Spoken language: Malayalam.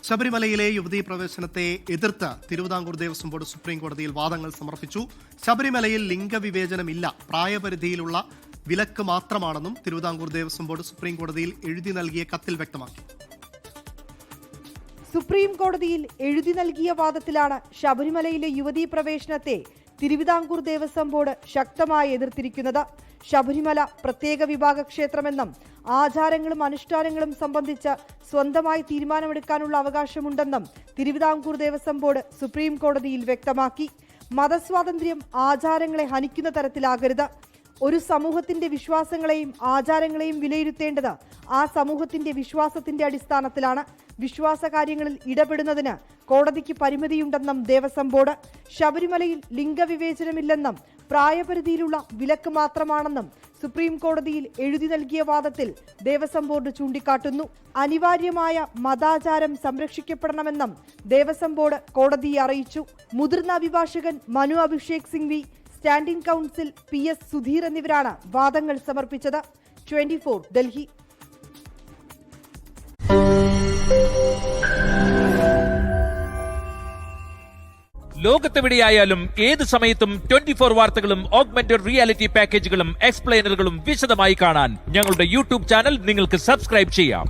ശബരിമലയിലെ യുവതീ പ്രവേശനത്തെ എതിർത്ത് തിരുവിതാംകൂർ ദേവസ്വം ബോർഡ് സുപ്രീം കോടതിയിൽ വാദങ്ങൾ സമർപ്പിച്ചു. ശബരിമലയിൽ ലിംഗവിവേചനമില്ല, പ്രായപരിധിയിലുള്ള വിലക്ക് മാത്രമാണെന്നും തിരുവിതാംകൂർ ദേവസ്വം ബോർഡ് സുപ്രീം കോടതിയിൽ എഴുതി നൽകിയ കത്തിൽ വ്യക്തമാക്കി. സുപ്രീം കോടതിയിൽ എഴുതി നൽകിയ വാദത്തിലാണ് ശബരിമലയിലെ യുവതീ പ്രവേശനത്തെ തിരുവിതാംകൂർ ദേവസ്വം ബോർഡ് ശക്തമായി എതിർത്തിരിക്കുന്നത്. ശബരിമല പ്രത്യേക വിഭാഗ ക്ഷേത്രമെന്നും ആചാരങ്ങളും അനുഷ്ഠാനങ്ങളും സംബന്ധിച്ച് സ്വന്തമായി തീരുമാനമെടുക്കാനുള്ള അവകാശമുണ്ടെന്നും തിരുവിതാംകൂർ ദേവസ്വം ബോർഡ് സുപ്രീം കോടതിയിൽ വ്യക്തമാക്കി. മതസ്വാതന്ത്ര്യം ആചാരങ്ങളെ ഹനിക്കുന്ന തരത്തിലാകരുത്. ഒരു സമൂഹത്തിന്റെ വിശ്വാസങ്ങളെയും ആചാരങ്ങളെയും വിലയിരുത്തേണ്ടത് ആ സമൂഹത്തിന്റെ വിശ്വാസത്തിന്റെ അടിസ്ഥാനത്തിലാണ്. വിശ്വാസകാര്യങ്ങളിൽ ഇടപെടുന്നതിന് കോടതിക്ക് പരിമിതിയുണ്ടെന്നും ദേവസ്വം ബോർഡ്. ശബരിമലയിൽ ലിംഗവിവേചനമില്ലെന്നും പ്രായപരിധിയിലുള്ള വിലക്ക് മാത്രമാണെന്നും സുപ്രീം കോടതിയിൽ എഴുതി നൽകിയ വാദത്തിൽ ദേവസ്വം ബോർഡ് ചൂണ്ടിക്കാട്ടുന്നു. അനിവാര്യമായ മതാചാരം സംരക്ഷിക്കപ്പെടണമെന്നും ദേവസ്വം ബോർഡ് കോടതിയെ അറിയിച്ചു. മുതിർന്ന അഭിഭാഷകൻ Manu Abhishek Singhvi, standing council PS Sudheer എന്നിവരാണ് വാദങ്ങൾ സമർപ്പിച്ചത്. 24 ഡൽഹി. ലോകത്തെവിടെയായാലും ഏത് സമയത്തും 24 വാർത്തകളും ഓഗ്മെന്റഡ് റിയാലിറ്റി പാക്കേജുകളും എക്സ്പ്ലെയിനറുകളും വിശദമായി കാണാൻ ഞങ്ങളുടെ YouTube ചാനൽ നിങ്ങൾക്ക് സബ്സ്ക്രൈബ് ചെയ്യാം.